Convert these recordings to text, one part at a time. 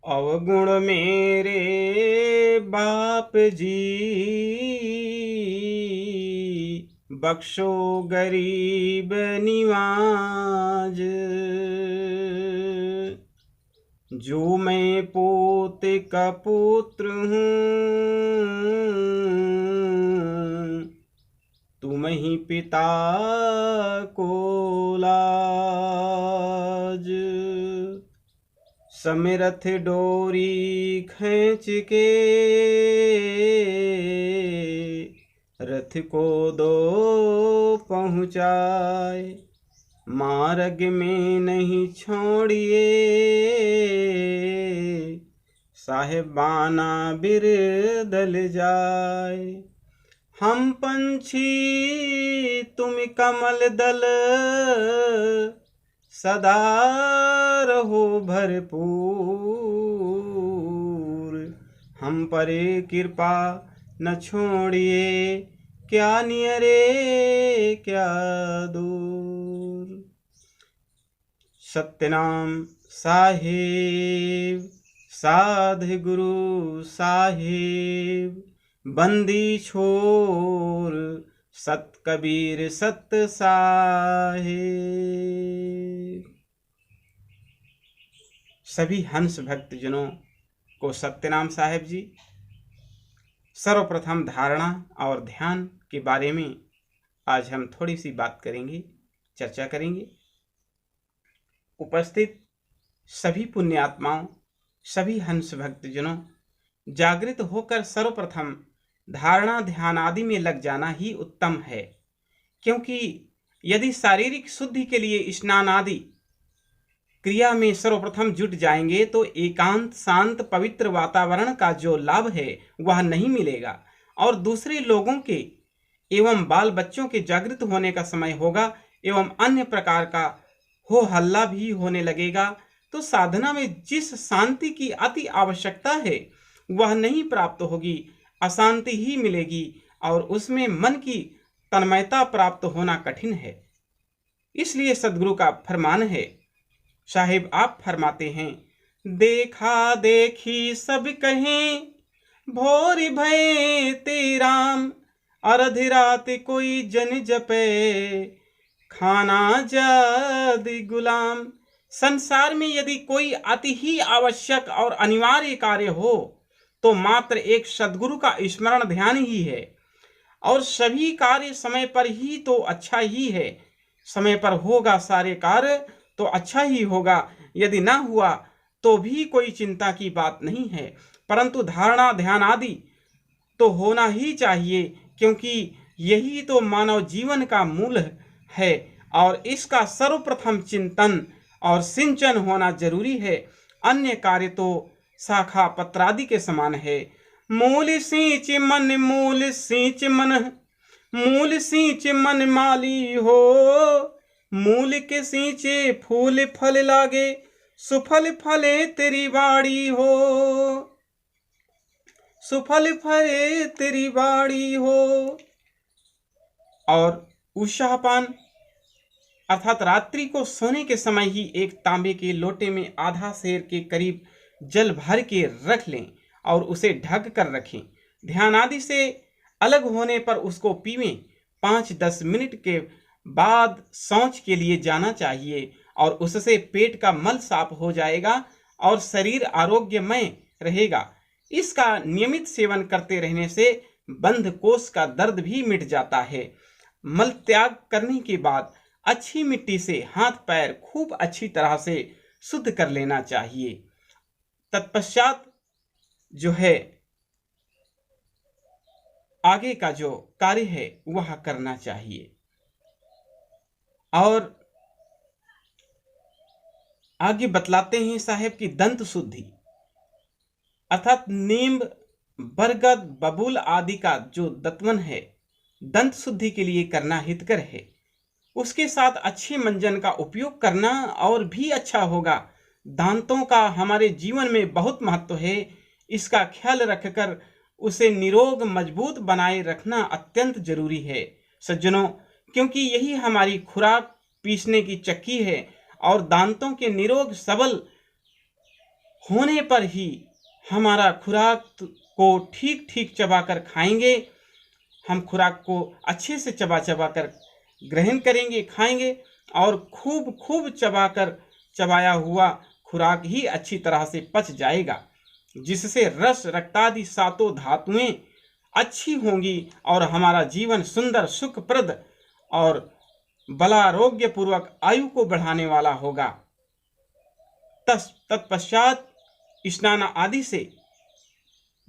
अवगुण मेरे बाप जी, बख्शो गरीब निवाज। जो मैं पोते का पुत्र हूँ, तुम ही पिता को लाज। समिरथ डोरी खींच के रथ को दो पहुँचाए, मार्ग में नहीं छोड़िए, साहेबाना बिरदल जाए। हम पंछी तुम कमल दल, सदा रहो भरपूर। हम पर कृपा न छोड़िए, क्या नियरे क्या दूर। सत्यनाम साहेब, साध गुरु साहेब, बंदी छोर सत कबीर सत साहेब। सभी हंस भक्तजनों को सत्यनाम साहेब जी। सर्वप्रथम धारणा और ध्यान के बारे में आज हम थोड़ी सी बात करेंगे, चर्चा करेंगे। उपस्थित सभी पुण्यात्माओं, सभी हंस भक्तजनों, जागृत होकर सर्वप्रथम धारणा ध्यान आदि में लग जाना ही उत्तम है, क्योंकि यदि शारीरिक शुद्धि के लिए स्नान आदि क्रिया में सर्वप्रथम जुट जाएंगे तो एकांत शांत पवित्र वातावरण का जो लाभ है वह नहीं मिलेगा, और दूसरे लोगों के एवं बाल बच्चों के जागृत होने का समय होगा एवं अन्य प्रकार का हो हल्ला भी होने लगेगा, तो साधना में जिस शांति की अति आवश्यकता है वह नहीं प्राप्त होगी, अशांति ही मिलेगी और उसमें मन की तन्मयता प्राप्त होना कठिन है। इसलिए सदगुरु का फरमान है, साहिब आप फरमाते हैं, देखा देखी सब कहें भोर भय ते राम, अर्ध रात कोई जन जपे खाना जादि गुलाम। संसार में यदि कोई अति ही आवश्यक और अनिवार्य कार्य हो तो मात्र एक सद्गुरु का स्मरण ध्यान ही है, और सभी कार्य समय पर ही तो अच्छा ही है। समय पर होगा सारे कार्य तो अच्छा ही होगा, यदि ना हुआ तो भी कोई चिंता की बात नहीं है, परंतु धारणा ध्यान आदि तो होना ही चाहिए, क्योंकि यही तो मानव जीवन का मूल है और इसका सर्वप्रथम चिंतन और सिंचन होना जरूरी है। अन्य कार्य तो शाखा पत्रादि के समान है। मूल सींच मन, मूल सींच मन, मूल सींच मन माली हो, मूल के सींचे फूल फल लागे, सुफल फले तेरी बाड़ी हो, सुफल फले तेरी बाड़ी हो। और उषापान अर्थात रात्रि को सोने के समय ही एक तांबे के लोटे में आधा सेर के करीब जल भर के रख लें और उसे ढक कर रखें। ध्यान आदि से अलग होने पर उसको पीवें। 5-10 मिनट के बाद शौच के लिए जाना चाहिए और उससे पेट का मल साफ हो जाएगा और शरीर आरोग्यमय रहेगा। इसका नियमित सेवन करते रहने से बंध कोष का दर्द भी मिट जाता है। मल त्याग करने के बाद अच्छी मिट्टी से हाथ पैर खूब अच्छी तरह से शुद्ध कर लेना चाहिए। तत्पश्चात जो है आगे का जो कार्य है वह करना चाहिए। और आगे बतलाते हैं साहेब की दंत शुद्धि अर्थात नींब बरगद बबूल आदि का जो दत्वन है दंत शुद्धि के लिए करना हितकर है। उसके साथ अच्छे मंजन का उपयोग करना और भी अच्छा होगा। दांतों का हमारे जीवन में बहुत महत्व है। इसका ख्याल रखकर उसे निरोग मजबूत बनाए रखना अत्यंत जरूरी है सज्जनों, क्योंकि यही हमारी खुराक पीसने की चक्की है और दांतों के निरोग सबल होने पर ही हमारा खुराक को ठीक ठीक चबाकर खाएंगे, हम खुराक को अच्छे से चबा चबा कर ग्रहण करेंगे, खाएंगे, और खूब खूब चबाकर चबाया हुआ खुराक ही अच्छी तरह से पच जाएगा, जिससे रस रक्तादि सातों धातुएं अच्छी होंगी और हमारा जीवन सुंदर सुखप्रद और बलारोग्य पूर्वक आयु को बढ़ाने वाला होगा। तत्पश्चात स्नान आदि से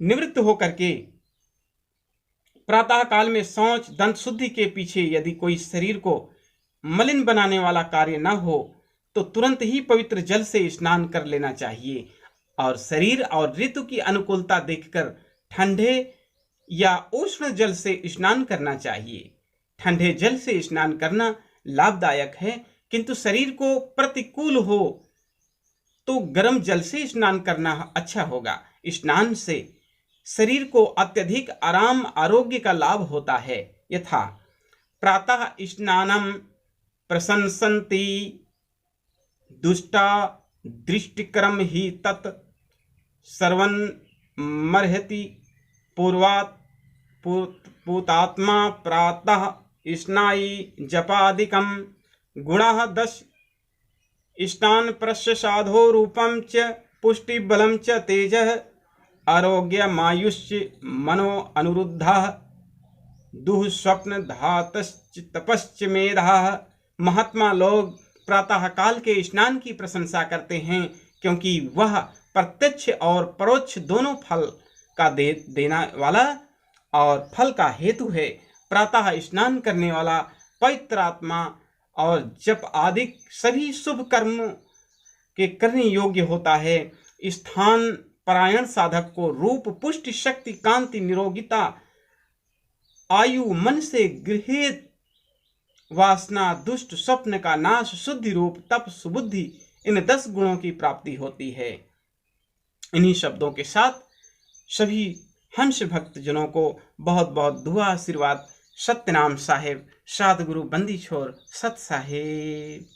निवृत्त होकर के प्रातः काल में शौच दंत शुद्धि के पीछे यदि कोई शरीर को मलिन बनाने वाला कार्य न हो तो तुरंत ही पवित्र जल से स्नान कर लेना चाहिए, और शरीर और ऋतु की अनुकूलता देखकर ठंडे या उष्ण जल से स्नान करना चाहिए। ठंडे जल से स्नान करना लाभदायक है, किंतु शरीर को प्रतिकूल हो तो गर्म जल से स्नान करना अच्छा होगा। स्नान से शरीर को अत्यधिक आराम आरोग्य का लाभ होता है। यथा प्रातः स्नानम प्रशंसन्ति दुष्टा दृष्टिकरम ही तत् सर्वं मर्हति पूर्वात् पूतात्मा प्रातः स्नायि जपादिकं गुणः 10 स्नान प्रश्य साधो रूपम च पुष्टि बलम च तेजः आरोग्य मायुष्य मनो अनुरुद्धः दुह स्वप्न धातश्च तपश्च मेधः। महात्मा लोग प्रातः काल के स्नान की प्रशंसा करते हैं, क्योंकि वह प्रत्यक्ष और परोक्ष दोनों फल का देना वाला और फल का हेतु है। प्रातः स्नान करने वाला पवित्र आत्मा और जप आदि सभी शुभ कर्मों के करने योग्य होता है। स्थान परायण साधक को रूप पुष्टि शक्ति कांति निरोगिता आयु मन से गृहीत वासना दुष्ट स्वप्न का नाश शुद्धि रूप तप सुबुद्धि इन 10 गुणों की प्राप्ति होती है। इन्हीं शब्दों के साथ सभी हंस भक्त जनों को बहुत बहुत दुआ आशीर्वाद। सत्यनाम साहेब, सतगुरु बंदी छोर सत साहेब।